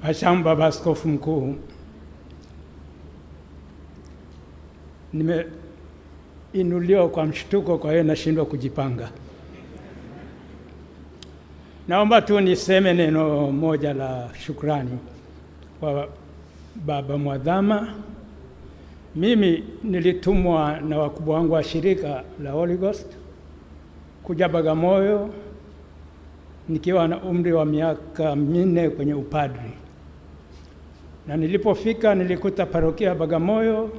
Ashamu Baba Askofu Mkuu, nimeinuliwa kwa mshtuko, kwa hiyo nashindwa kujipanga. Naomba tu niseme neno moja la shukrani kwa Baba Mwadhama. Mimi nilitumwa na wakubwa wangu wa shirika la Holy Ghost kuja Bagamoyo nikiwa na umri wa miaka 4 kwenye upadri. Na nilipofika nilikuta parokia ya Bagamoyo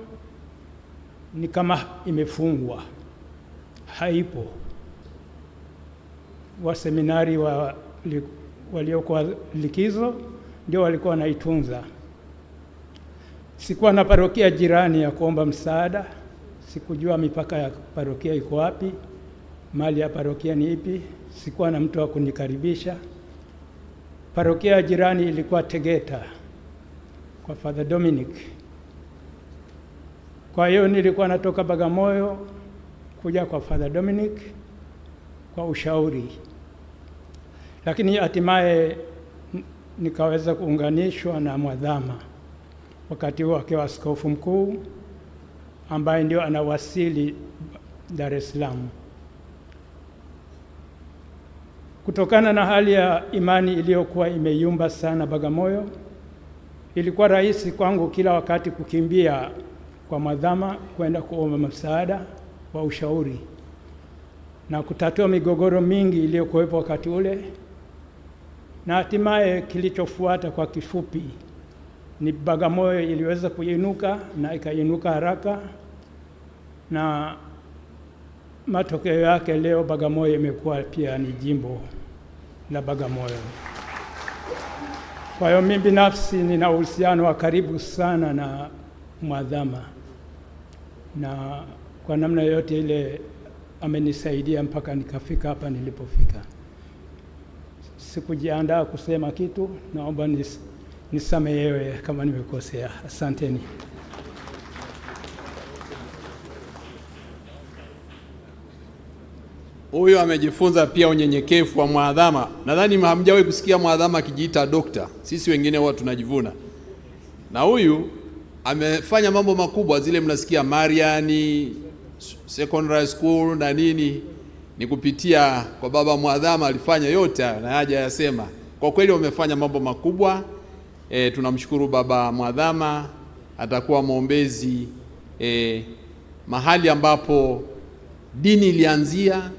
ni kama imefungwa, haipo. Waseminari waliokuwa likizo ndio walikuwa wanaitunza. Sikuwa na parokia jirani ya kuomba msaada, sikujua mipaka ya parokia iko wapi, mali ya parokia ni ipi, sikuwa na mtu wa kunikaribisha. Parokia jirani ilikuwa Tegeta kwa Father Dominic. Kwa hiyo nilikuwa natoka Bagamoyo kuja kwa Father Dominic kwa ushauri. Lakini hatimaye nikaweza kuunganishwa na Mwadhama wakati huo akiwa askofu mkuu ambaye ndio anawasili Dar es Salaam. Kutokana na hali ya imani iliyokuwa imeyumba sana Bagamoyo, ilikuwa rahisi kwangu kila wakati kukimbia kwa Mwadhama kwenda kuomba msaada wa ushauri na kutatua migogoro mingi iliyokuwepo wakati ule. Na hatimaye kilichofuata kwa kifupi ni Bagamoyo iliweza kuinuka na ikainuka haraka, na matokeo yake leo Bagamoyo imekuwa pia ni jimbo la Bagamoyo. Kwa hiyo mimi binafsi nina uhusiano wa karibu sana na Mwadhama, na kwa namna yote ile amenisaidia mpaka nikafika hapa nilipofika. Sikujiandaa kusema kitu, naomba nisamehewe kama nimekosea. Asanteni. Huyo amejifunza pia unyenyekevu wa Mwadhama. Nadhani hamjawahi kusikia Mwadhama akijiita dokta. Sisi wengine huwa tunajivuna. Na huyu amefanya mambo makubwa, zile mnasikia Mariani Secondary School na nini, ni kupitia kwa Baba Mwadhama alifanya yote na haja yasema. Kwa kweli wamefanya mambo makubwa. Tunamshukuru Baba Mwadhama, atakuwa mwombezi mahali ambapo dini ilianzia